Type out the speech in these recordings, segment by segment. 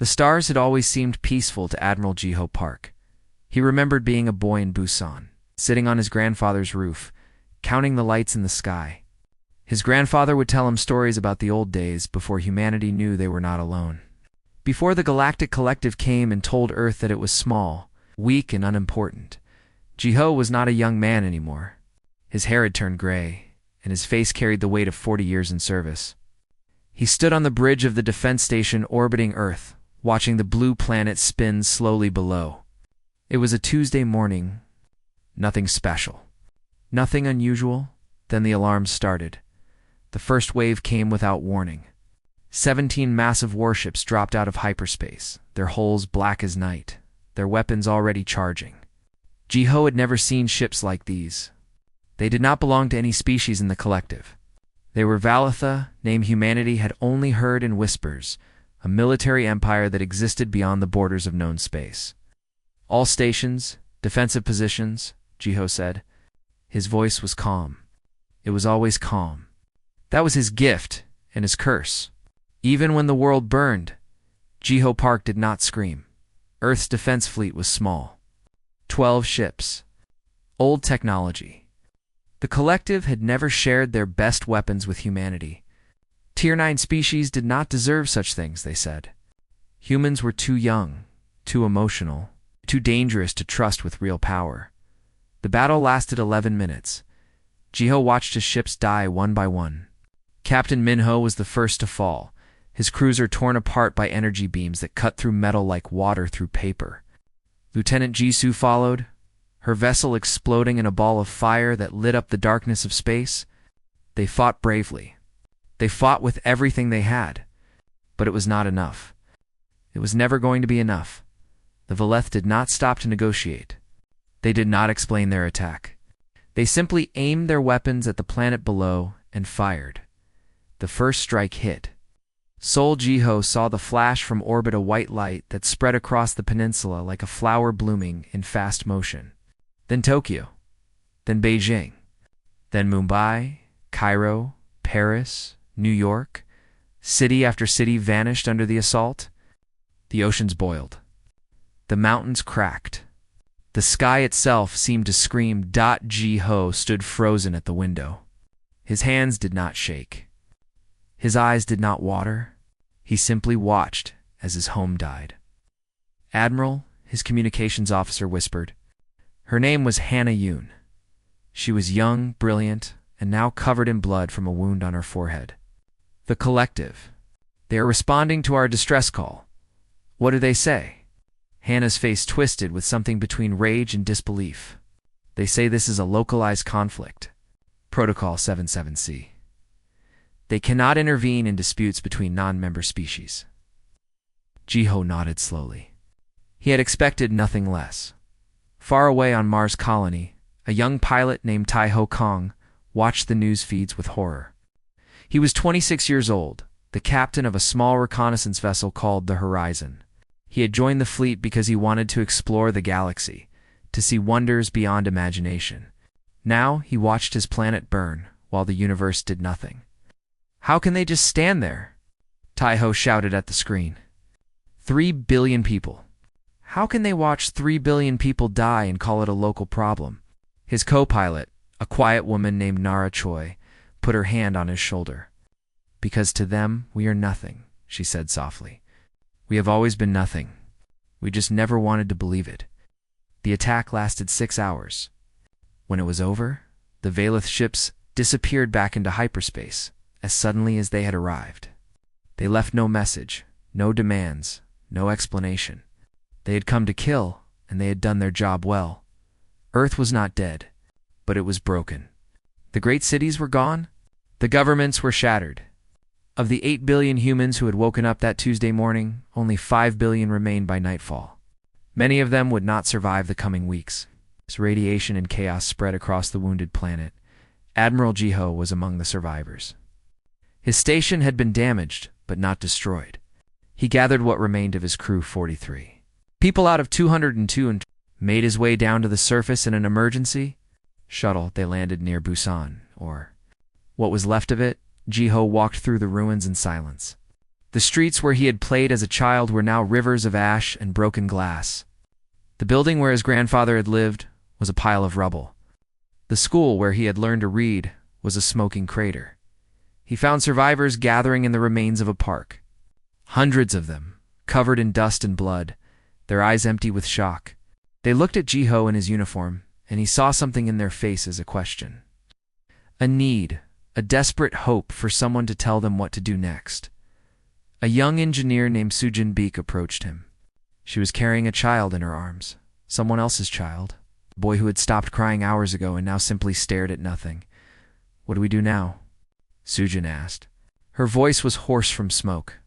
The stars had always seemed peaceful to Admiral Ji-ho Park. He remembered being a boy in Busan, sitting on his grandfather's roof, counting the lights in the sky. His grandfather would tell him stories about the old days before humanity knew they were not alone. Before the Galactic Collective came and told Earth that it was small, weak, and unimportant, Ji-ho was not a young man anymore. His hair had turned gray, and his face carried the weight of 40 years in service. He stood on the bridge of the defense station orbiting Earth, watching the blue planet spin slowly below. It was a Tuesday morning. Nothing special. Nothing unusual. Then the alarms started. The first wave came without warning. 17 massive warships dropped out of hyperspace, their hulls black as night, their weapons already charging. Ji-ho had never seen ships like these. They did not belong to any species in the collective. They were Valatha, name humanity had only heard in whispers, a military empire that existed beyond the borders of known space. All stations, defensive positions, Ji-ho said. His voice was calm. It was always calm. That was his gift and his curse. Even when the world burned, Ji-ho Park did not scream. Earth's defense fleet was small. 12 ships. Old technology. The collective had never shared their best weapons with humanity. Tier 9 species did not deserve such things, they said. Humans were too young, too emotional, too dangerous to trust with real power. The battle lasted 11 minutes. Ji-ho watched his ships die one by one. Captain Minho was the first to fall, his cruiser torn apart by energy beams that cut through metal like water through paper. Lieutenant Jisoo followed, her vessel exploding in a ball of fire that lit up the darkness of space. They fought bravely. They fought with everything they had. But it was not enough. It was never going to be enough. The Valeth did not stop to negotiate. They did not explain their attack. They simply aimed their weapons at the planet below and fired. The first strike hit. Seoul Ji-ho saw the flash from orbit, a white light that spread across the peninsula like a flower blooming in fast motion. Then Tokyo. Then Beijing. Then Mumbai, Cairo, Paris, New York. City after city vanished under the assault. The oceans boiled. The mountains cracked. The sky itself seemed to scream. Ji-ho stood frozen at the window. His hands did not shake. His eyes did not water. He simply watched as his home died. Admiral, his communications officer whispered. Her name was Hannah Yoon. She was young, brilliant, and now covered in blood from a wound on her forehead. The collective. They are responding to our distress call. What do they say? Hannah's face twisted with something between rage and disbelief. They say this is a localized conflict. Protocol 77C. They cannot intervene in disputes between non-member species. Ji-ho nodded slowly. He had expected nothing less. Far away on Mars colony, a young pilot named Tai-ho Kong watched the news feeds with horror. He was 26 years old, the captain of a small reconnaissance vessel called the Horizon. He had joined the fleet because he wanted to explore the galaxy, to see wonders beyond imagination. Now he watched his planet burn, while the universe did nothing. How can they just stand there? Tai-ho shouted at the screen. 3 billion people. How can they watch 3 billion people die and call it a local problem? His co-pilot, a quiet woman named Nara Choi, put her hand on his shoulder. Because to them, we are nothing, she said softly. We have always been nothing. We just never wanted to believe it. The attack lasted 6 hours. When it was over, the Valeth ships disappeared back into hyperspace as suddenly as they had arrived. They left no message, no demands, no explanation. They had come to kill, and they had done their job well. Earth was not dead, but it was broken. The great cities were gone. The governments were shattered. Of the 8 billion humans who had woken up that Tuesday morning, only 5 billion remained by nightfall. Many of them would not survive the coming weeks. As radiation and chaos spread across the wounded planet, Admiral Ji-ho was among the survivors. His station had been damaged, but not destroyed. He gathered what remained of his crew, 43. People out of 202 and made his way down to the surface in an emergency shuttle. They landed near Busan, or what was left of it. Ji-ho walked through the ruins in silence. The streets where he had played as a child were now rivers of ash and broken glass. The building where his grandfather had lived was a pile of rubble. The school where he had learned to read was a smoking crater. He found survivors gathering in the remains of a park. Hundreds of them, covered in dust and blood, their eyes empty with shock. They looked at Jiho in his uniform, and he saw something in their faces, a question. A need, a desperate hope for someone to tell them what to do next. A young engineer named Sujin Beek approached him. She was carrying a child in her arms, someone else's child, a boy who had stopped crying hours ago and now simply stared at nothing. What do we do now? Sujin asked. Her voice was hoarse from smoke.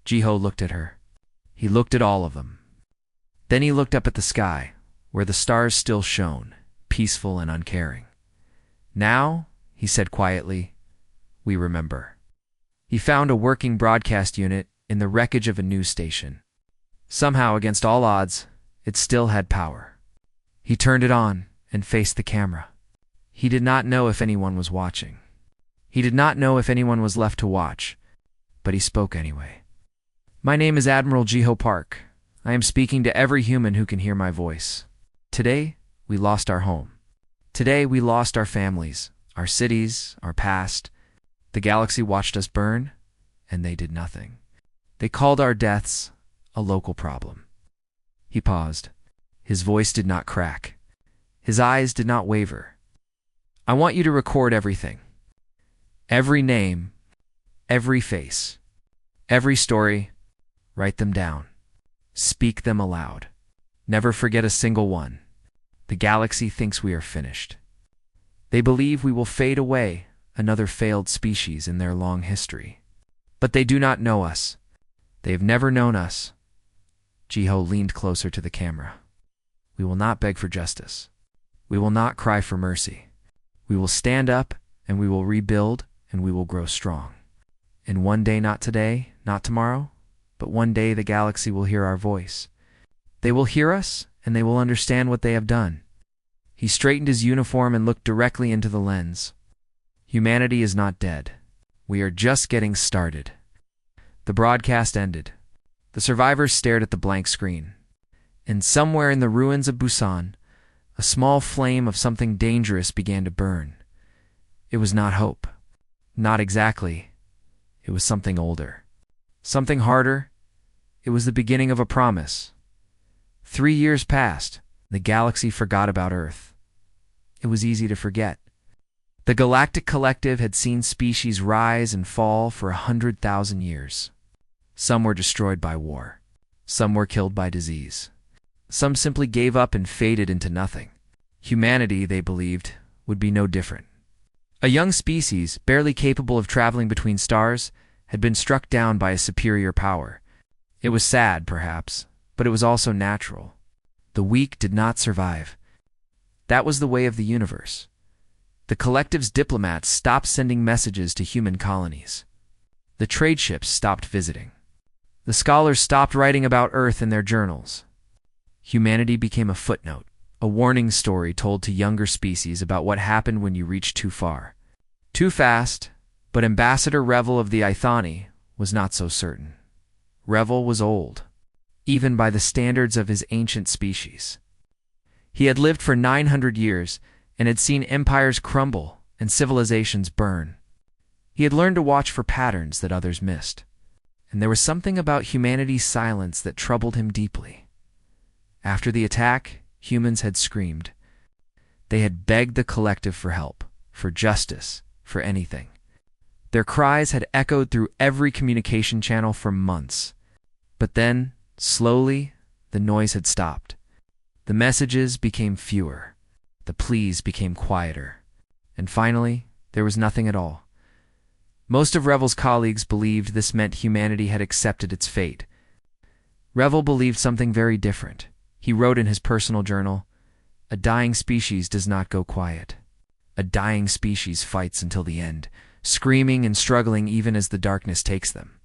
Jiho looked at her. He looked at all of them. Then he looked up at the sky, where the stars still shone, peaceful and uncaring. Now, he said quietly, we remember. He found a working broadcast unit in the wreckage of a news station. Somehow, against all odds, it still had power. He turned it on and faced the camera. He did not know if anyone was watching. He did not know if anyone was left to watch, but he spoke anyway. My name is Admiral Jiho Park. I am speaking to every human who can hear my voice. Today, we lost our home. Today, we lost our families, our cities, our past. The galaxy watched us burn, and they did nothing. They called our deaths a local problem. He paused. His voice did not crack. His eyes did not waver. I want you to record everything. Every name, every face, every story, write them down. Speak them aloud. Never forget a single one. The galaxy thinks we are finished. They believe we will fade away, another failed species in their long history. But they do not know us. They have never known us. Jiho leaned closer to the camera. We will not beg for justice. We will not cry for mercy. We will stand up, and we will rebuild, and we will grow strong. And one day, not today, not tomorrow, but one day the galaxy will hear our voice. They will hear us, and they will understand what they have done. He straightened his uniform and looked directly into the lens. Humanity is not dead. We are just getting started. The broadcast ended. The survivors stared at the blank screen. And somewhere in the ruins of Busan, a small flame of something dangerous began to burn. It was not hope. Not exactly. It was something older. Something harder. It was the beginning of a promise. 3 years passed. The galaxy forgot about Earth. It was easy to forget. The Galactic Collective had seen species rise and fall for 100,000 years. Some were destroyed by war. Some were killed by disease. Some simply gave up and faded into nothing. Humanity, they believed, would be no different. A young species, barely capable of traveling between stars, had been struck down by a superior power. It was sad, perhaps, but it was also natural. The weak did not survive. That was the way of the universe. The collective's diplomats stopped sending messages to human colonies. The trade ships stopped visiting. The scholars stopped writing about Earth in their journals. Humanity became a footnote, a warning story told to younger species about what happened when you reached too far. Too fast, but Ambassador Revel of the Ithani was not so certain. Revel was old, even by the standards of his ancient species. He had lived for 900 years and had seen empires crumble and civilizations burn. He had learned to watch for patterns that others missed. And there was something about humanity's silence that troubled him deeply. After the attack, humans had screamed. They had begged the collective for help, for justice, for anything. Their cries had echoed through every communication channel for months. But then, slowly, the noise had stopped. The messages became fewer. The pleas became quieter. And finally, there was nothing at all. Most of Revel's colleagues believed this meant humanity had accepted its fate. Revel believed something very different. He wrote in his personal journal, "A dying species does not go quiet. A dying species fights until the end, screaming and struggling even as the darkness takes them.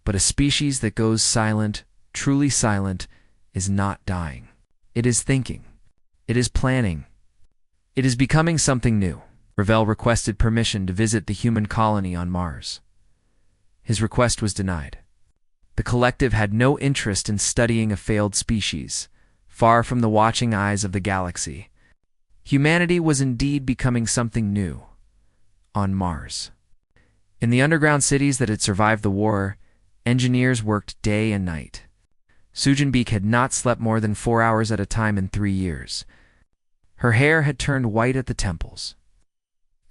But a species that goes silent, truly silent, is not dying. It is thinking. It is planning. It is becoming something new." Revel requested permission to visit the human colony on Mars. His request was denied. The collective had no interest in studying a failed species, far from the watching eyes of the galaxy. Humanity was indeed becoming something new on Mars. In the underground cities that had survived the war, engineers worked day and night. Sujin had not slept more than 4 hours at a time in 3 years. Her hair had turned white at the temples,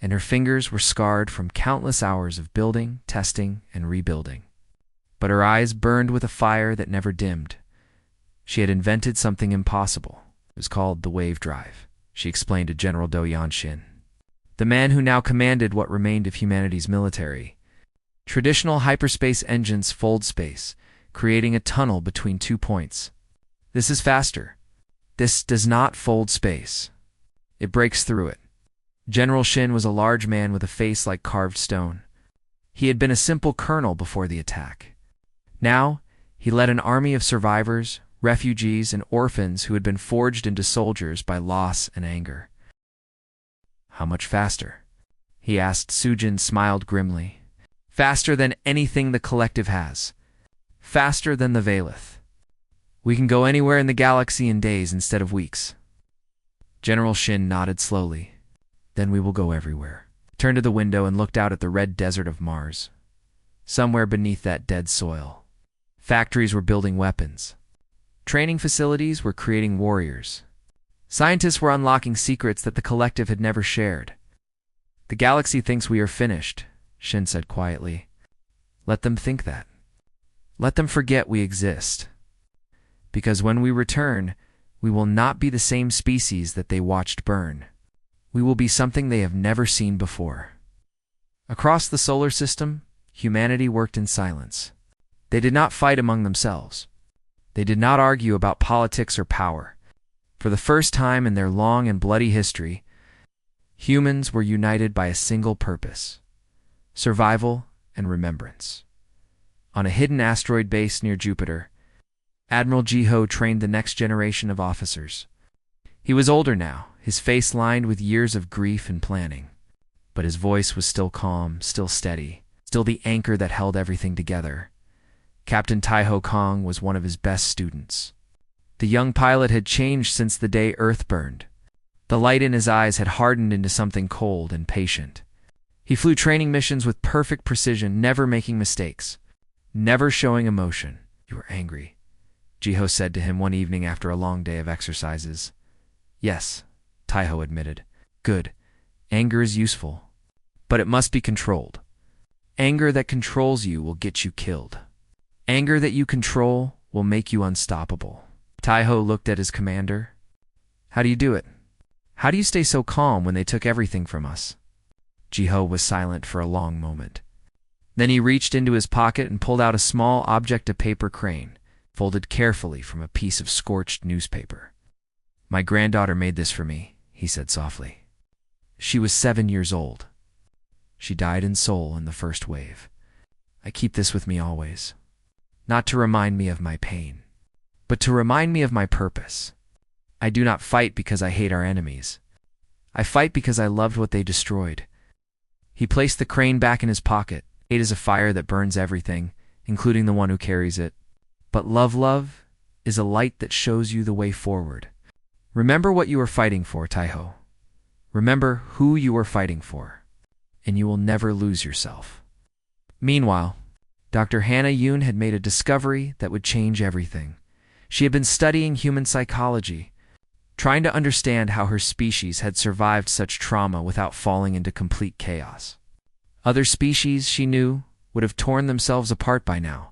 and her fingers were scarred from countless hours of building, testing, and rebuilding. But her eyes burned with a fire that never dimmed. She had invented something impossible. It was called the wave drive, she explained to General Do Yanshin, the man who now commanded what remained of humanity's military. Traditional hyperspace engines fold space, creating a tunnel between 2 points. This is faster. This does not fold space. It breaks through it. General Shin was a large man with a face like carved stone. He had been a simple colonel before the attack. Now, he led an army of survivors, refugees, and orphans who had been forged into soldiers by loss and anger. How much faster? He asked. Sujin smiled grimly. Faster than anything the collective has. Faster than the Valith. We can go anywhere in the galaxy in days instead of weeks. General Shin nodded slowly. Then we will go everywhere. Turned to the window and looked out at the red desert of Mars. Somewhere beneath that dead soil, factories were building weapons. Training facilities were creating warriors. Scientists were unlocking secrets that the collective had never shared. The galaxy thinks we are finished, Shin said quietly. Let them think that. Let them forget we exist. Because when we return, we will not be the same species that they watched burn. We will be something they have never seen before. Across the solar system, humanity worked in silence. They did not fight among themselves. They did not argue about politics or power. For the first time in their long and bloody history, humans were united by a single purpose: survival and remembrance. On a hidden asteroid base near Jupiter, Admiral Jiho trained the next generation of officers. He was older now, his face lined with years of grief and planning. But his voice was still calm, still steady, still the anchor that held everything together. Captain Taiho Kong was one of his best students. The young pilot had changed since the day Earth burned. The light in his eyes had hardened into something cold and patient. He flew training missions with perfect precision, never making mistakes, never showing emotion. You were angry, Jiho said to him one evening after a long day of exercises. Yes, Taiho admitted. Good. Anger is useful, but it must be controlled. Anger that controls you will get you killed. Anger that you control will make you unstoppable. Taiho looked at his commander. How do you do it? How do you stay so calm when they took everything from us? Jiho was silent for a long moment. Then he reached into his pocket and pulled out a small object of paper crane, folded carefully from a piece of scorched newspaper. My granddaughter made this for me, he said softly. She was 7 years old. She died in Seoul in the first wave. I keep this with me always, not to remind me of my pain, but to remind me of my purpose. I do not fight because I hate our enemies. I fight because I loved what they destroyed. He placed the crane back in his pocket. Hate is a fire that burns everything, including the one who carries it. But love is a light that shows you the way forward. Remember what you are fighting for, Taiho. Remember who you are fighting for, and you will never lose yourself. Meanwhile, Dr. Hannah Yoon had made a discovery that would change everything. She had been studying human psychology, trying to understand how her species had survived such trauma without falling into complete chaos. Other species, she knew, would have torn themselves apart by now,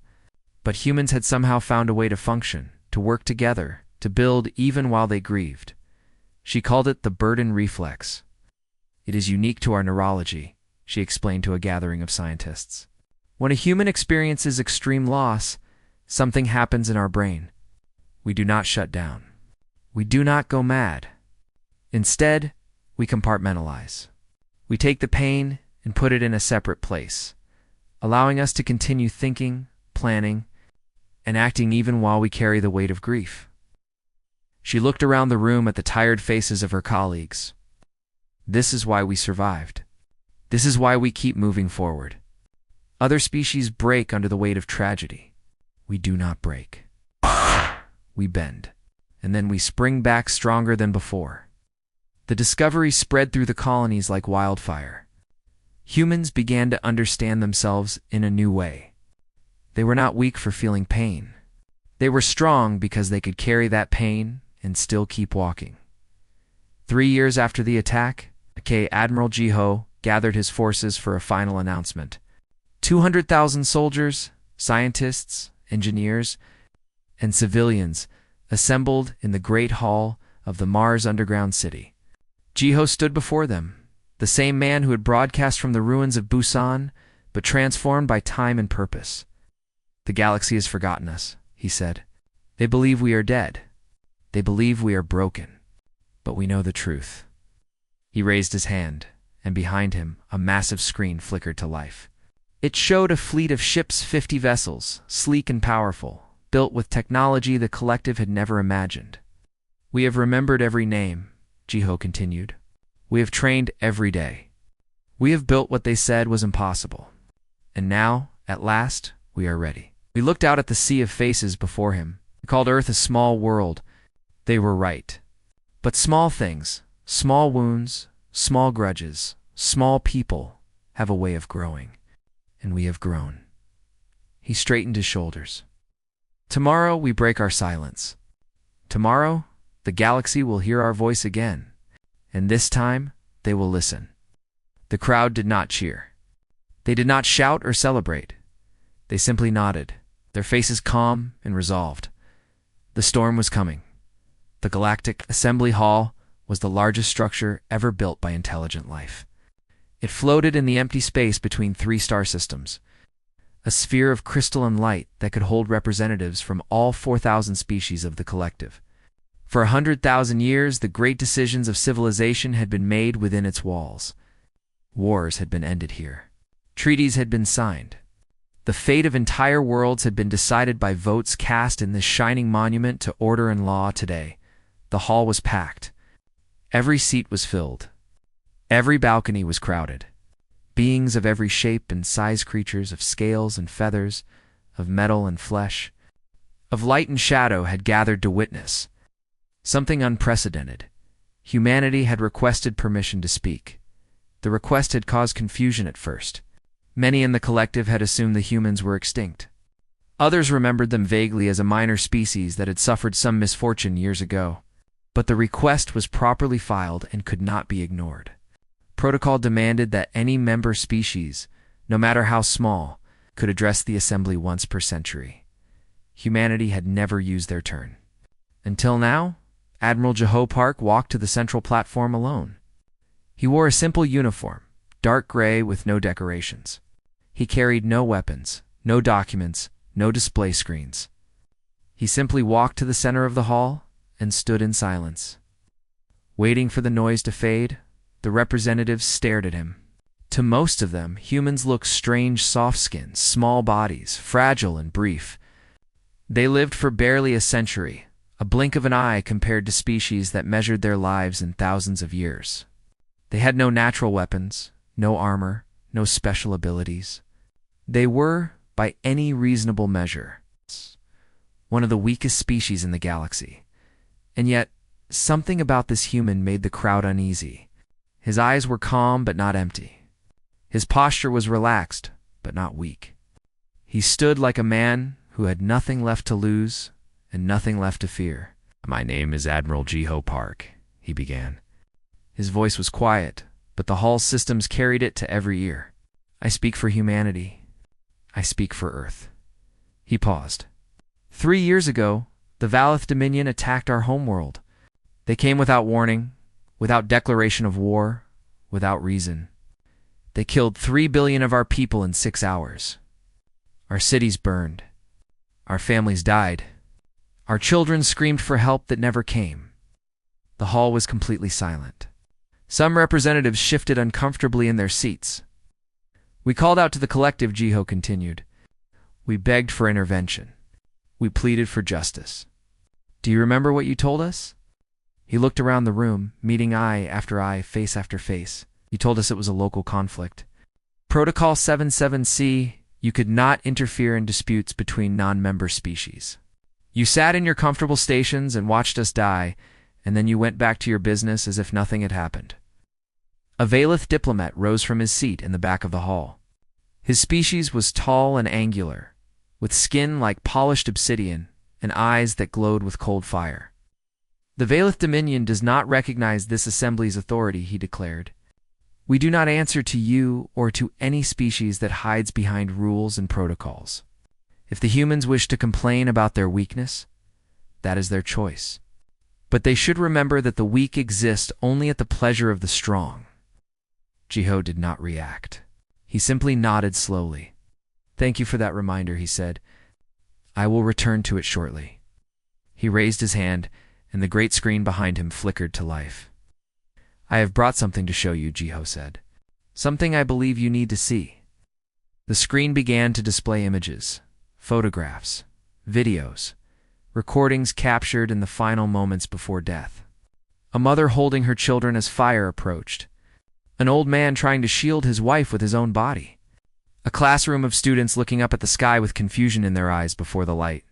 but humans had somehow found a way to function, to work together, to build even while they grieved. She called it the burden reflex. It is unique to our neurology, she explained to a gathering of scientists. When a human experiences extreme loss, something happens in our brain. We do not shut down. We do not go mad. Instead, we compartmentalize. We take the pain and put it in a separate place, allowing us to continue thinking, planning, and acting even while we carry the weight of grief. She looked around the room at the tired faces of her colleagues. This is why we survived. This is why we keep moving forward. Other species break under the weight of tragedy. We do not break. We bend. And then we spring back stronger than before. The discovery spread through the colonies like wildfire. Humans began to understand themselves in a new way. They were not weak for feeling pain. They were strong because they could carry that pain and still keep walking. 3 years after the attack, Admiral Jiho gathered his forces for a final announcement. 200,000 soldiers, scientists, engineers, and civilians assembled in the Great Hall of the Mars underground city. Jiho stood before them, the same man who had broadcast from the ruins of Busan, but transformed by time and purpose. "The galaxy has forgotten us," he said. "They believe we are dead. They believe we are broken. But we know the truth." He raised his hand, and behind him, a massive screen flickered to life. It showed a fleet of ships, 50 vessels, sleek and powerful, built with technology the collective had never imagined. "We have remembered every name," Jiho continued. "We have trained every day. We have built what they said was impossible. And now, at last, we are ready." He looked out at the sea of faces before him. He called Earth a small world. They were right. But small things, small wounds, small grudges, small people have a way of growing. And we have grown. He straightened his shoulders. "Tomorrow we break our silence. Tomorrow the galaxy will hear our voice again. And this time they will listen." The crowd did not cheer. They did not shout or celebrate. They simply nodded, their faces calm and resolved. The storm was coming. The Galactic Assembly Hall was the largest structure ever built by intelligent life. It floated in the empty space between 3 star systems, a sphere of crystalline light that could hold representatives from all 4,000 species of the collective. For 100,000 years, the great decisions of civilization had been made within its walls. Wars had been ended here. Treaties had been signed. The fate of entire worlds had been decided by votes cast in this shining monument to order and law today. The hall was packed. Every seat was filled. Every balcony was crowded. Beings of every shape and size, creatures of scales and feathers, of metal and flesh, of light and shadow had gathered to witness. Something unprecedented. Humanity had requested permission to speak. The request had caused confusion at first. Many in the collective had assumed the humans were extinct. Others remembered them vaguely as a minor species that had suffered some misfortune years ago. But the request was properly filed and could not be ignored. Protocol demanded that any member species, no matter how small, could address the assembly once per century. Humanity had never used their turn. Until now, Admiral Jiho Park walked to the central platform alone. He wore a simple uniform, dark gray with no decorations. He carried no weapons, no documents, no display screens. He simply walked to the center of the hall and stood in silence. Waiting for the noise to fade, the representatives stared at him. To most of them, humans looked strange, soft-skinned, small bodies, fragile and brief. They lived for barely a century, a blink of an eye compared to species that measured their lives in thousands of years. They had no natural weapons, no armor, no special abilities. They were, by any reasonable measure, one of the weakest species in the galaxy. And yet, something about this human made the crowd uneasy. His eyes were calm but not empty. His posture was relaxed but not weak. He stood like a man who had nothing left to lose and nothing left to fear. "My name is Admiral Jiho Park," he began. His voice was quiet, but the hall's systems carried it to every ear. "I speak for humanity. I speak for Earth." He paused. 3 years ago, the Valith Dominion attacked our homeworld. They came without warning, without declaration of war, without reason. They killed 3 billion of our people in 6 hours. Our cities burned. Our families died. Our children screamed for help that never came. The hall was completely silent. Some representatives shifted uncomfortably in their seats. "We called out to the collective," Jiho continued. "We begged for intervention. We pleaded for justice. Do you remember what you told us?" He looked around the room, meeting eye after eye, face after face. "You told us it was a local conflict. Protocol 77C You could not interfere in disputes between non-member species. You sat in your comfortable stations and watched us die, and then you went back to your business as if nothing had happened. A Valith diplomat rose from his seat in the back of the hall. His species was tall and angular, with skin like polished obsidian and eyes that glowed with cold fire. The Valith Dominion does not recognize this assembly's authority, he declared. We do not answer to you or to any species that hides behind rules and protocols. If the humans wish to complain about their weakness, that is their choice. But they should remember that the weak exist only at the pleasure of the strong. Jiho did not react. He simply nodded slowly. Thank you for that reminder, he said. I will return to it shortly. He raised his hand, and the great screen behind him flickered to life. I have brought something to show you, Jiho said. Something I believe you need to see. The screen began to display images, photographs, videos, recordings captured in the final moments before death. A mother holding her children as fire approached. An old man trying to shield his wife with his own body. A classroom of students looking up at the sky with confusion in their eyes before the light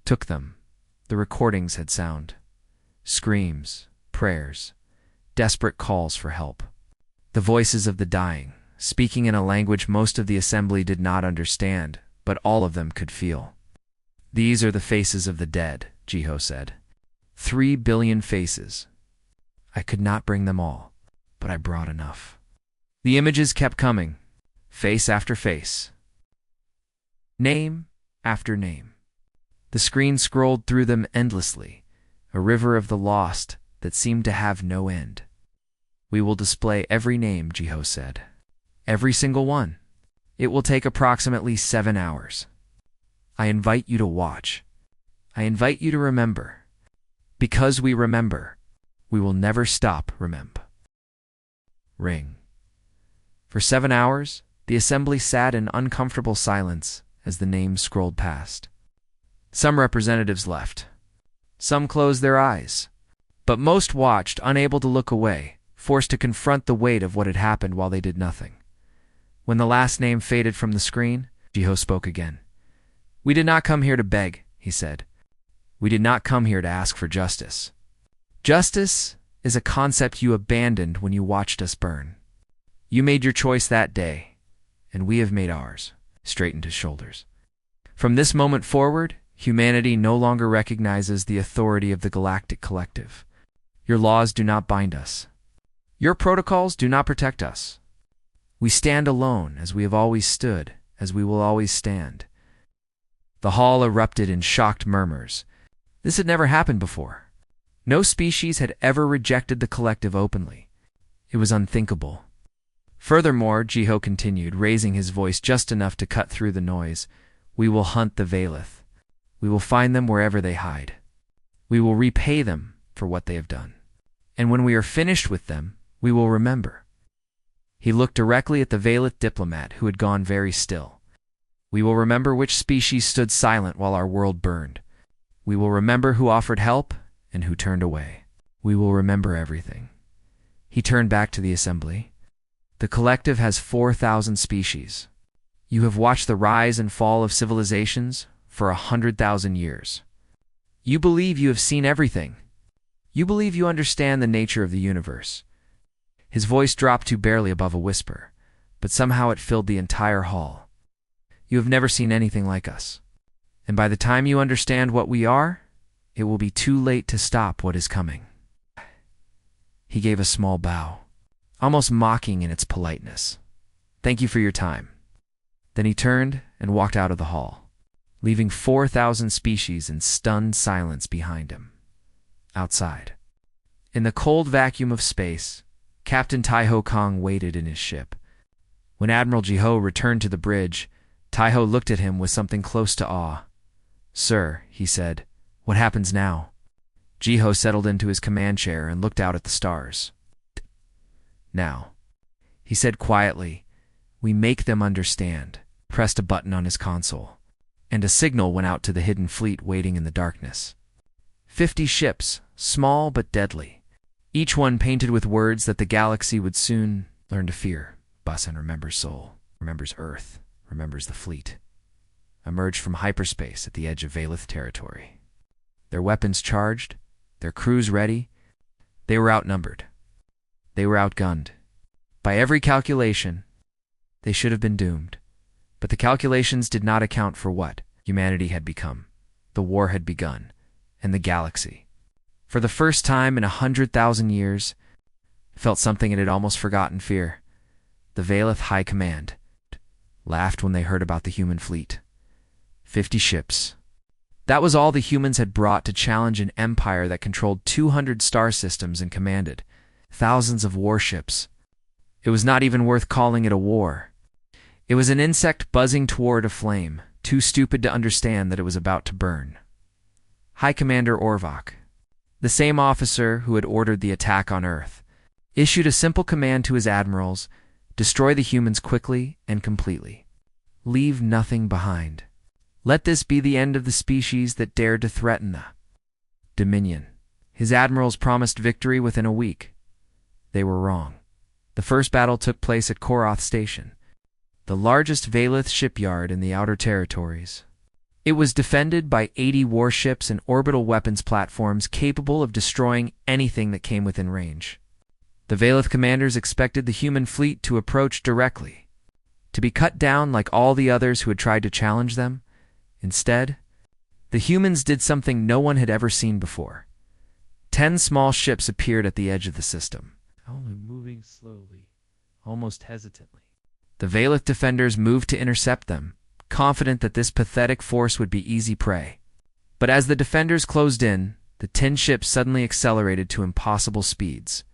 took them. The recordings had sound. Screams, prayers, desperate calls for help. The voices of the dying, speaking in a language most of the assembly did not understand, but all of them could feel. These are the faces of the dead, Jiho said. 3 billion faces. I could not bring them all, but I brought enough. The images kept coming, face after face, name after name. The screen scrolled through them endlessly, a river of the lost that seemed to have no end. We will display every name, Jiho said. Every single one. It will take approximately 7 hours. I invite you to watch. I invite you to remember. Because we remember, we will never stop remember. Ring. For 7 hours, the assembly sat in uncomfortable silence as the names scrolled past. Some representatives left. Some closed their eyes. But most watched, unable to look away, forced to confront the weight of what had happened while they did nothing. When the last name faded from the screen, Jiho spoke again. We did not come here to beg, he said. We did not come here to ask for justice. Justice is a concept you abandoned when you watched us burn. You made your choice that day, and we have made ours, straightened his shoulders. From this moment forward, humanity no longer recognizes the authority of the Galactic Collective. Your laws do not bind us. Your protocols do not protect us. We stand alone, as we have always stood, as we will always stand. The hall erupted in shocked murmurs. This had never happened before. No species had ever rejected the collective openly. It was unthinkable. Furthermore, Jiho continued, raising his voice just enough to cut through the noise, we will hunt the Valith. We will find them wherever they hide. We will repay them for what they have done. And when we are finished with them, we will remember. He looked directly at the Valith diplomat, who had gone very still. We will remember which species stood silent while our world burned. We will remember who offered help and who turned away. We will remember everything. He turned back to the assembly. The collective has 4,000 species. You have watched the rise and fall of civilizations for 100,000 years. You believe you have seen everything. You believe you understand the nature of the universe. His voice dropped to barely above a whisper, but somehow it filled the entire hall. You have never seen anything like us. And by the time you understand what we are, it will be too late to stop what is coming. He gave a small bow, almost mocking in its politeness. Thank you for your time. Then he turned and walked out of the hall, leaving 4,000 species in stunned silence behind him. Outside, in the cold vacuum of space, Captain Taiho Kong waited in his ship. When Admiral Jiho returned to the bridge, Taiho looked at him with something close to awe. Sir, he said, what happens now? Jiho settled into his command chair and looked out at the stars. Now, he said quietly, we make them understand, pressed a button on his console, and a signal went out to the hidden fleet waiting in the darkness. 50 ships, small but deadly, each one painted with words that the galaxy would soon learn to fear. Busan remembers Seoul, remembers Earth, remembers the fleet, emerged from hyperspace at the edge of Valith territory. Their weapons charged, their crews ready. They were outnumbered. They were outgunned. By every calculation, they should have been doomed. But the calculations did not account for what humanity had become. The war had begun, and the galaxy, for the first time in 100,000 years, felt something it had almost forgotten: fear. The Valith High Command laughed when they heard about the human fleet. 50 ships. That was all the humans had brought to challenge an empire that controlled 200 star systems and commanded thousands of warships. It was not even worth calling it a war. It was an insect buzzing toward a flame, too stupid to understand that it was about to burn. High Commander Orvok, the same officer who had ordered the attack on Earth, issued a simple command to his admirals: destroy the humans quickly and completely. Leave nothing behind. Let this be the end of the species that dared to threaten the Dominion. His admirals promised victory within a week. They were wrong. The first battle took place at Koroth Station, the largest Valith shipyard in the Outer Territories. It was defended by 80 warships and orbital weapons platforms capable of destroying anything that came within range. The Valith commanders expected the human fleet to approach directly, to be cut down like all the others who had tried to challenge them. Instead, the humans did something no one had ever seen before. 10 small ships appeared at the edge of the system, only moving slowly, almost hesitantly. The Valith defenders moved to intercept them, confident that this pathetic force would be easy prey. But as the defenders closed in, the 10 ships suddenly accelerated to impossible speeds.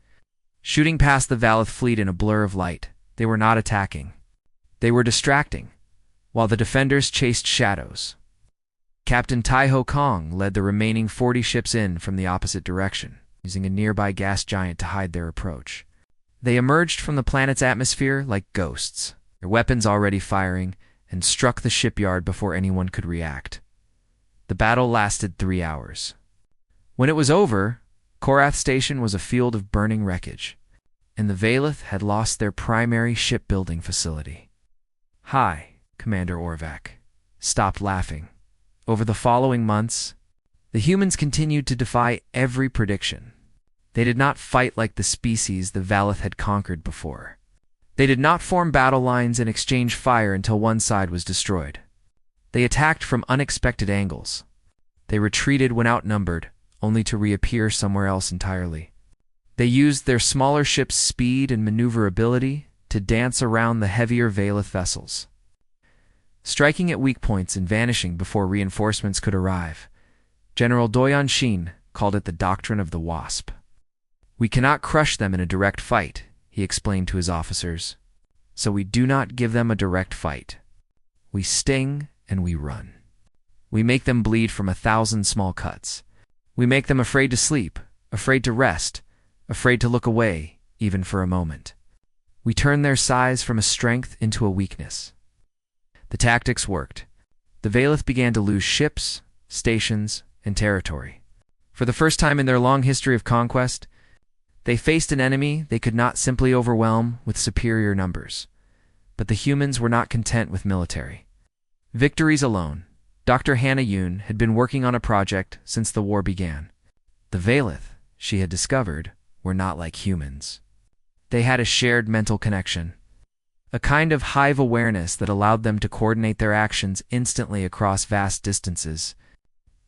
Shooting past the Valith fleet in a blur of light, they were not attacking. They were distracting, while the defenders chased shadows. Captain Taiho Kong led the remaining 40 ships in from the opposite direction, using a nearby gas giant to hide their approach. They emerged from the planet's atmosphere like ghosts, their weapons already firing, and struck the shipyard before anyone could react. The battle lasted 3 hours. When it was over, Koroth Station was a field of burning wreckage, and the Valith had lost their primary shipbuilding facility. Hi, Commander Orvak stopped laughing. Over the following months, the humans continued to defy every prediction. They did not fight like the species the Valith had conquered before. They did not form battle lines and exchange fire until one side was destroyed. They attacked from unexpected angles. They retreated when outnumbered, only to reappear somewhere else entirely. They used their smaller ships' speed and maneuverability to dance around the heavier Valith vessels, striking at weak points and vanishing before reinforcements could arrive. General Doyon Shin called it the doctrine of the wasp. We cannot crush them in a direct fight, he explained to his officers, so we do not give them a direct fight. We sting and we run. We make them bleed from 1,000 small cuts. We make them afraid to sleep, afraid to rest, afraid to look away, even for a moment. We turn their size from a strength into a weakness. The tactics worked. The Valith began to lose ships, stations, and territory. For the first time in their long history of conquest, they faced an enemy they could not simply overwhelm with superior numbers. But the humans were not content with military victories alone. Dr. Hannah Yoon had been working on a project since the war began. The Valith, she had discovered, were not like humans. They had a shared mental connection, a kind of hive awareness that allowed them to coordinate their actions instantly across vast distances.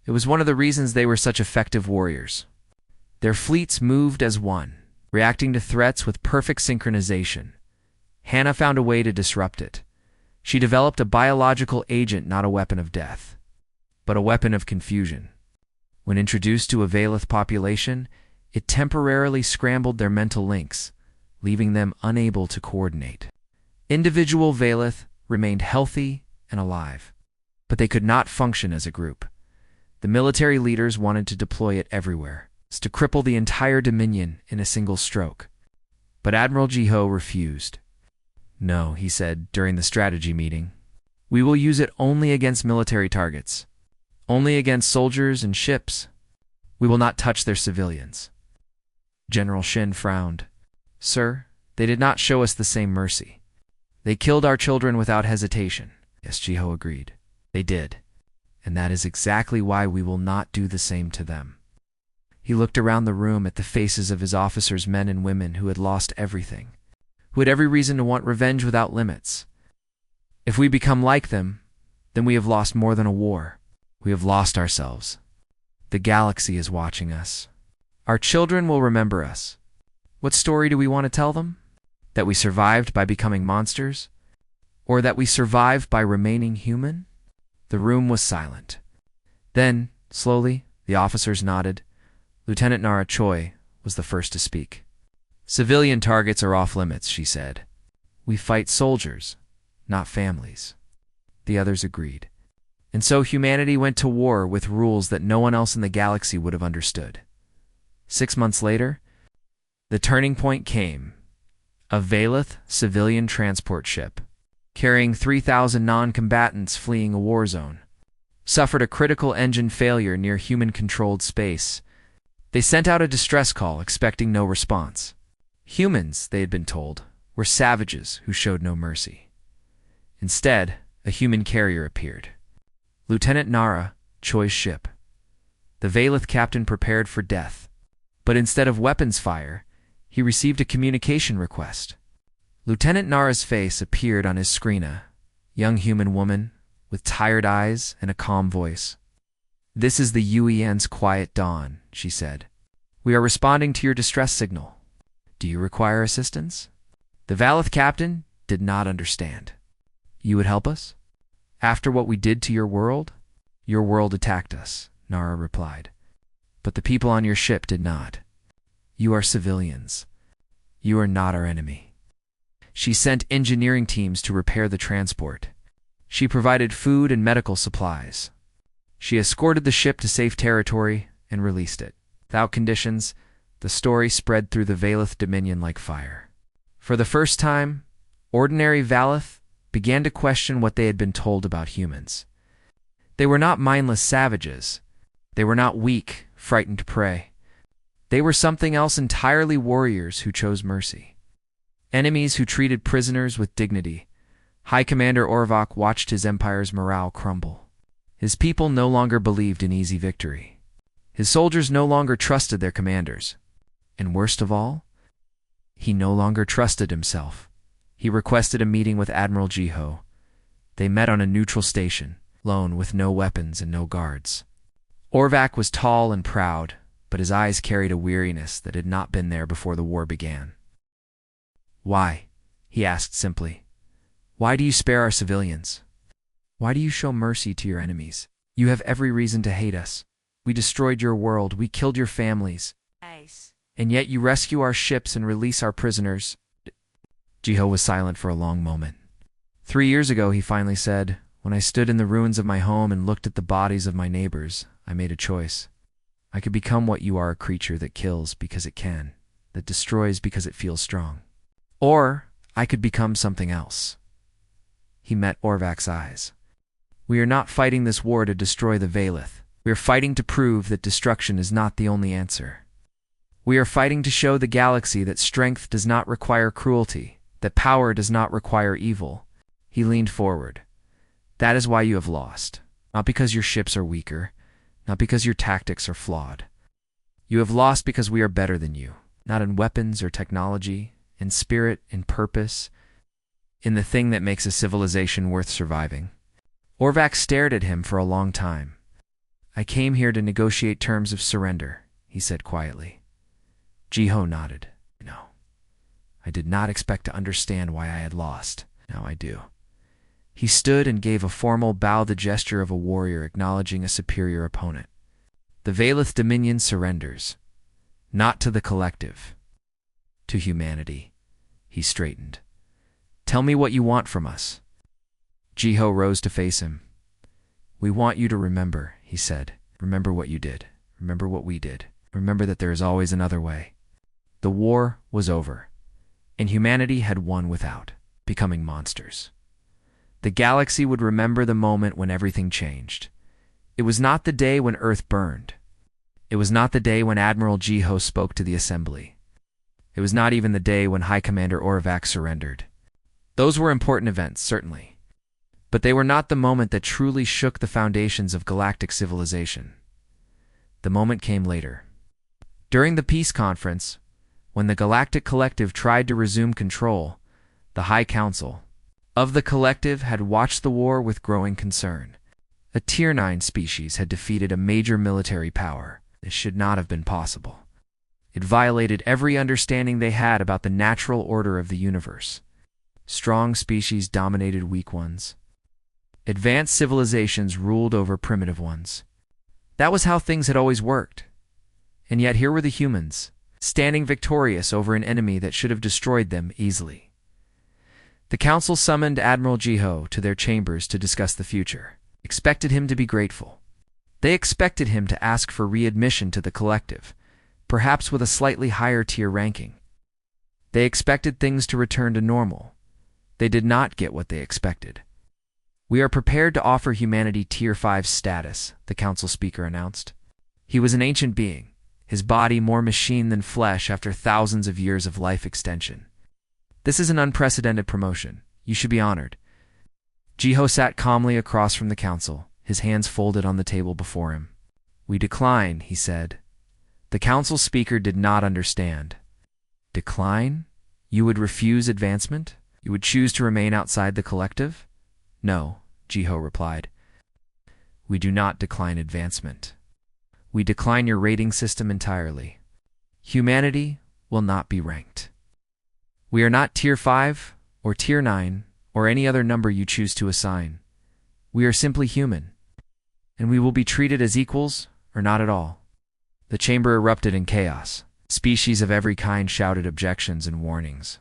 It was one of the reasons they were such effective warriors. Their fleets moved as one, reacting to threats with perfect synchronization. Hannah found a way to disrupt it. She developed a biological agent, not a weapon of death, but a weapon of confusion. When introduced to a Valith population, it temporarily scrambled their mental links, leaving them unable to coordinate. Individual Valith remained healthy and alive, but they could not function as a group. The military leaders wanted to deploy it everywhere, to cripple the entire Dominion in a single stroke. But Admiral Jiho refused. No, he said during the strategy meeting. We will use it only against military targets, only against soldiers and ships. We will not touch their civilians. General Shin frowned. Sir, they did not show us the same mercy. They killed our children without hesitation. Yes, Jiho agreed. They did. And that is exactly why we will not do the same to them. He looked around the room at the faces of his officers, men and women who had lost everything, who had every reason to want revenge without limits. If we become like them, then we have lost more than a war. We have lost ourselves. The galaxy is watching us. Our children will remember us. What story do we want to tell them? That we survived by becoming monsters? Or that we survived by remaining human? The room was silent. Then, slowly, the officers nodded. Lieutenant Nara Choi was the first to speak. Civilian targets are off limits, she said. We fight soldiers, not families. The others agreed. And so humanity went to war with rules that no one else in the galaxy would have understood. 6 months later, the turning point came. A Valeth civilian transport ship, carrying 3,000 non-combatants fleeing a war zone, suffered a critical engine failure near human-controlled space. They sent out a distress call, expecting no response. Humans, they had been told, were savages who showed no mercy. Instead, a human carrier appeared. Lieutenant Nara, Choi's ship. The Valeth captain prepared for death, but instead of weapons fire, he received a communication request. Lieutenant Nara's face appeared on his screen, a young human woman with tired eyes and a calm voice. This is the UEN's Quiet Dawn, she said. We are responding to your distress signal. Do you require assistance? The Valeth captain did not understand. You would help us? After what we did to your world? Your world attacked us, Nara replied. But the people on your ship did not. You are civilians. You are not our enemy. She sent engineering teams to repair the transport. She provided food and medical supplies. She escorted the ship to safe territory and released it. Without conditions, the story spread through the Valeth Dominion like fire. For the first time, ordinary Valeth began to question what they had been told about humans. They were not mindless savages. They were not weak, frightened prey. They were something else entirely, warriors who chose mercy. Enemies who treated prisoners with dignity. High Commander Orvak watched his empire's morale crumble. His people no longer believed in easy victory. His soldiers no longer trusted their commanders. And worst of all, he no longer trusted himself. He requested a meeting with Admiral Jiho. They met on a neutral station, lone with no weapons and no guards. Orvak was tall and proud, but his eyes carried a weariness that had not been there before the war began. Why? He asked simply. Why do you spare our civilians? Why do you show mercy to your enemies? You have every reason to hate us. We destroyed your world. We killed your families. Nice. And yet you rescue our ships and release our prisoners. Jiho was silent for a long moment. 3 years ago, he finally said, when I stood in the ruins of my home and looked at the bodies of my neighbors, I made a choice. I could become what you are, a creature that kills because it can, that destroys because it feels strong. Or I could become something else. He met Orvak's eyes. We are not fighting this war to destroy the Valeth. We are fighting to prove that destruction is not the only answer. We are fighting to show the galaxy that strength does not require cruelty, that power does not require evil. He leaned forward. That is why you have lost. Not because your ships are weaker, not because your tactics are flawed. You have lost because we are better than you, not in weapons or technology, in spirit, in purpose, in the thing that makes a civilization worth surviving. Orvak stared at him for a long time. I came here to negotiate terms of surrender, he said quietly. Jiho nodded. No. I did not expect to understand why I had lost. Now I do. He stood and gave a formal bow, the gesture of a warrior acknowledging a superior opponent. The Valeth Dominion surrenders. Not to the collective. To humanity. He straightened. Tell me what you want from us. Jiho rose to face him. We want you to remember, he said. Remember what you did. Remember what we did. Remember that there is always another way. The war was over, and humanity had won without, becoming monsters. The galaxy would remember the moment when everything changed. It was not the day when Earth burned. It was not the day when Admiral Jiho spoke to the Assembly. It was not even the day when High Commander Orvak surrendered. Those were important events, certainly. But they were not the moment that truly shook the foundations of galactic civilization. The moment came later. During the peace conference, when the Galactic Collective tried to resume control, the High Council of the Collective had watched the war with growing concern. A Tier 9 species had defeated a major military power. This should not have been possible. It violated every understanding they had about the natural order of the universe. Strong species dominated weak ones. Advanced civilizations ruled over primitive ones. That was how things had always worked. And yet here were the humans, standing victorious over an enemy that should have destroyed them easily. The council summoned Admiral Jiho to their chambers to discuss the future. Expected him to be grateful. They expected him to ask for readmission to the collective, perhaps with a slightly higher tier ranking. They expected things to return to normal. They did not get what they expected. "We are prepared to offer humanity Tier 5 status," the council speaker announced. He was an ancient being, his body more machine than flesh after thousands of years of life extension. "This is an unprecedented promotion. You should be honored." Jiho sat calmly across from the council, his hands folded on the table before him. "We decline," he said. The council speaker did not understand. "Decline? You would refuse advancement? You would choose to remain outside the collective?" "No," Jiho replied. "We do not decline advancement. We decline your rating system entirely. Humanity will not be ranked. We are not Tier 5 or Tier 9 or any other number you choose to assign. We are simply human, and we will be treated as equals or not at all." The chamber erupted in chaos. Species of every kind shouted objections and warnings.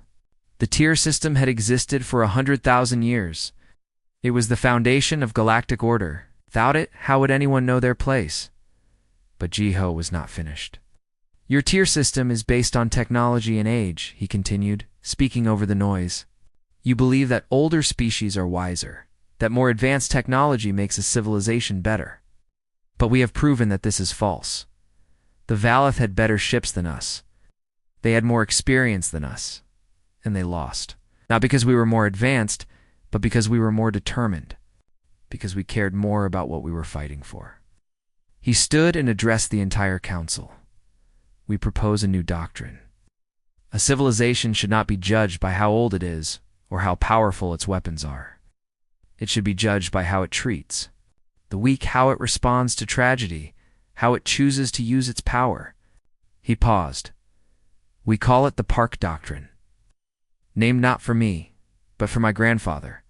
The tier system had existed for 100,000 years. It was the foundation of galactic order. Without it, how would anyone know their place? But Jiho was not finished. "Your tier system is based on technology and age," he continued, speaking over the noise. "You believe that older species are wiser, that more advanced technology makes a civilization better. But we have proven that this is false. The Valeth had better ships than us. They had more experience than us, and they lost. Not because we were more advanced, but because we were more determined, because we cared more about what we were fighting for." He stood and addressed the entire council. "We propose a new doctrine. A civilization should not be judged by how old it is or how powerful its weapons are. It should be judged by how it treats the weak, how it responds to tragedy, how it chooses to use its power." He paused. "We call it the Park Doctrine. Named not for me, but for my grandfather,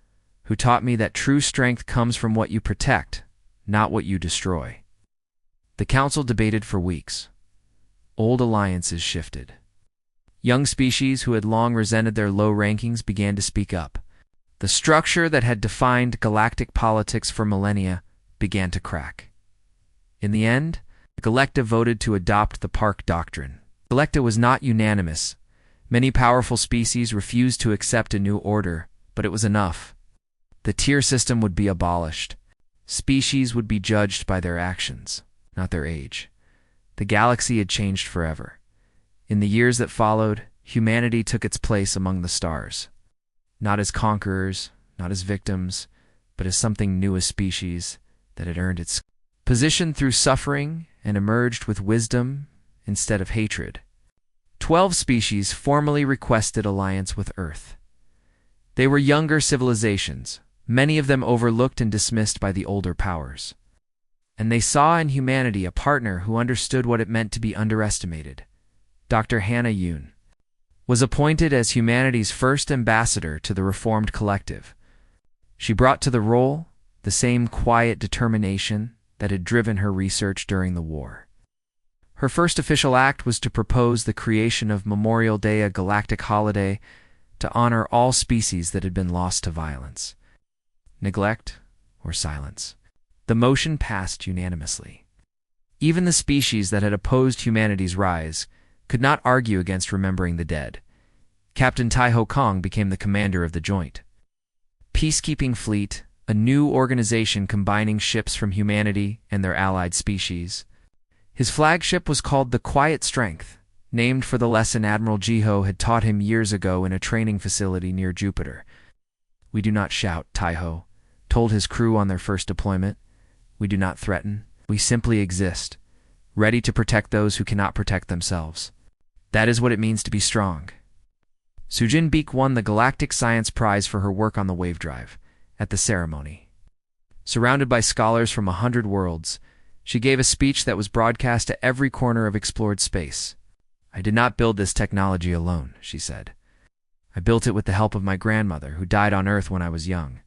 who taught me that true strength comes from what you protect, not what you destroy." The council debated for weeks. Old alliances shifted. Young species who had long resented their low rankings began to speak up. The structure that had defined galactic politics for millennia began to crack. In the end, the collective voted to adopt the Park Doctrine. The collective was not unanimous. Many powerful species refused to accept a new order, but it was enough. The tier system would be abolished. Species would be judged by their actions, not their age. The galaxy had changed forever. In the years that followed, humanity took its place among the stars. Not as conquerors, not as victims, but as something new, a species that had earned its position through suffering and emerged with wisdom instead of hatred. 12 species formally requested alliance with Earth. They were younger civilizations, many of them overlooked and dismissed by the older powers. And they saw in humanity a partner who understood what it meant to be underestimated. Dr. Hannah Yoon was appointed as humanity's first ambassador to the reformed collective. She brought to the role the same quiet determination that had driven her research during the war. Her first official act was to propose the creation of Memorial Day, a galactic holiday to honor all species that had been lost to violence, neglect, or silence. The motion passed unanimously. Even the species that had opposed humanity's rise could not argue against remembering the dead. Captain Tai Ho Kong became the commander of the joint peacekeeping fleet, a new organization combining ships from humanity and their allied species. His flagship was called the Quiet Strength, named for the lesson Admiral Jiho had taught him years ago in a training facility near Jupiter. "We do not shout, Tai Ho. told his crew on their first deployment. We do not threaten. We simply exist, ready to protect those who cannot protect themselves. That is what it means to be strong. Sujin Beek won the Galactic Science Prize for her work on the wave drive. At the ceremony, surrounded by scholars from 100 worlds, she gave a speech that was broadcast to every corner of explored space. "I did not build this technology alone," she said. "I built it with the help of my grandmother, who died on Earth when I was young.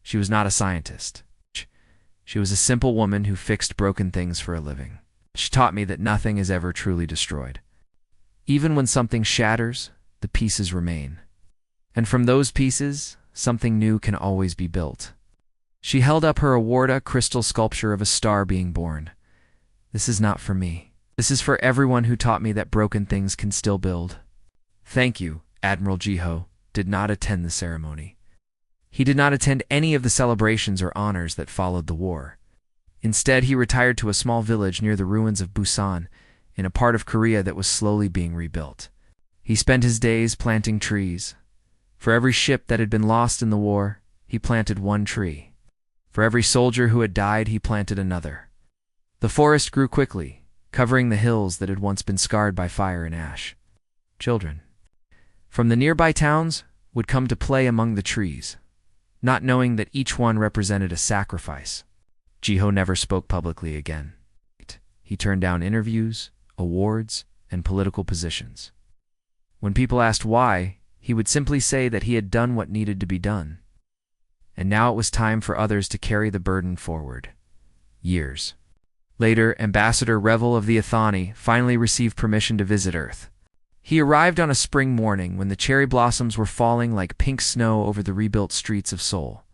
She was not a scientist. She was a simple woman who fixed broken things for a living. She taught me that nothing is ever truly destroyed. Even when something shatters, the pieces remain. And from those pieces, something new can always be built." She held up her award, a crystal sculpture of a star being born. "This is not for me. This is for everyone who taught me that broken things can still build." Thank you. Admiral Jiho did not attend the ceremony. He did not attend any of the celebrations or honors that followed the war. Instead, he retired to a small village near the ruins of Busan, in a part of Korea that was slowly being rebuilt. He spent his days planting trees. For every ship that had been lost in the war, he planted one tree. For every soldier who had died, he planted another. The forest grew quickly, covering the hills that had once been scarred by fire and ash. Children from the nearby towns would come to play among the trees, not knowing that each one represented a sacrifice. Jiho never spoke publicly again. He turned down interviews, awards, and political positions. When people asked why, he would simply say that he had done what needed to be done. And now it was time for others to carry the burden forward. Years later, Ambassador Revel of the Athani finally received permission to visit Earth. He arrived on a spring morning when the cherry blossoms were falling like pink snow over the rebuilt streets of Seoul.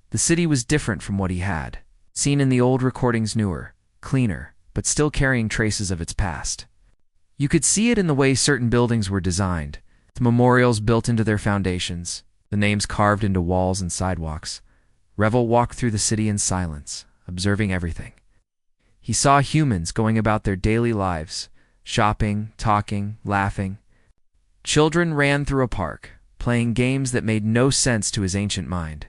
The city was different from what he had seen in the old recordings, newer, cleaner, but still carrying traces of its past. You could see it in the way certain buildings were designed, the memorials built into their foundations, the names carved into walls and sidewalks. Revel walked through the city in silence, observing everything. He saw humans going about their daily lives, shopping, talking, laughing. Children ran through a park, playing games that made no sense to his ancient mind.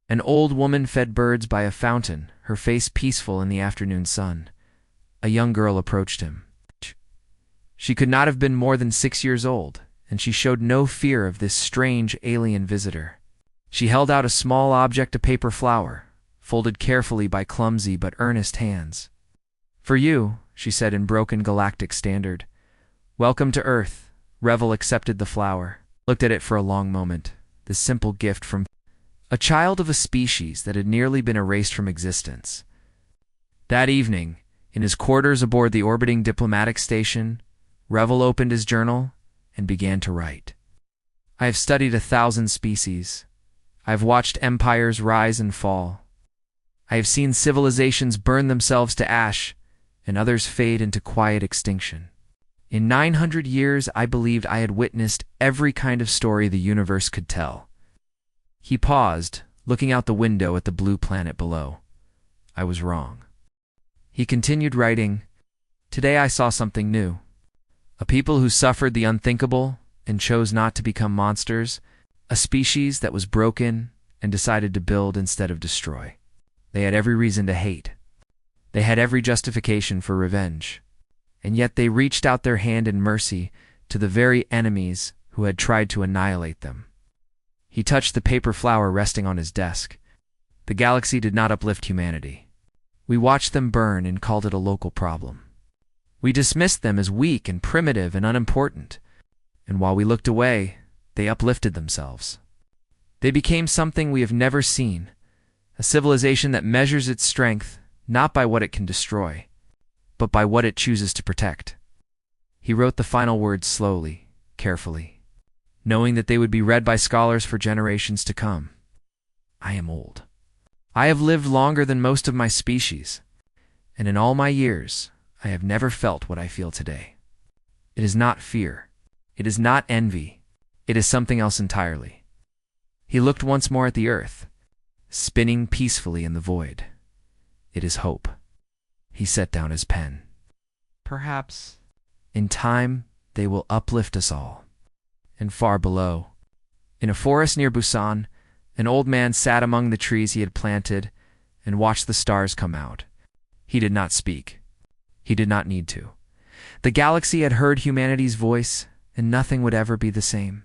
An old woman fed birds by a fountain, her face peaceful in the afternoon sun. A young girl approached him. She could not have been more than 6 years old, and she showed no fear of this strange alien visitor. She held out a small object, a paper flower, folded carefully by clumsy but earnest hands. "For you," she said in broken galactic standard. "Welcome to Earth." Revel accepted the flower, looked at it for a long moment. This simple gift from a child of a species that had nearly been erased from existence. That evening, in his quarters aboard the orbiting diplomatic station, Revel opened his journal and began to write. "I have studied 1,000 species. I have watched empires rise and fall. I have seen civilizations burn themselves to ash and others fade into quiet extinction. In 900 years, I believed I had witnessed every kind of story the universe could tell." He paused, looking out the window at the blue planet below. "I was wrong." He continued writing. "Today I saw something new. A people who suffered the unthinkable and chose not to become monsters, a species that was broken and decided to build instead of destroy. They had every reason to hate. They had every justification for revenge. And yet they reached out their hand in mercy to the very enemies who had tried to annihilate them." He touched the paper flower resting on his desk. "The galaxy did not uplift humanity. We watched them burn and called it a local problem. We dismissed them as weak and primitive and unimportant. And while we looked away, they uplifted themselves. They became something we have never seen, a civilization that measures its strength not by what it can destroy, but by what it chooses to protect." He wrote the final words slowly, carefully, knowing that they would be read by scholars for generations to come. "I am old. I have lived longer than most of my species, and in all my years, I have never felt what I feel today. It is not fear. It is not envy. It is something else entirely." He looked once more at the Earth, spinning peacefully in the void. "It is hope." He set down his pen. "Perhaps, in time, they will uplift us all." And far below, in a forest near Busan, An old man sat among the trees he had planted and watched the stars come out. He did not speak. He did not need to. The galaxy had heard humanity's voice, and nothing would ever be the same.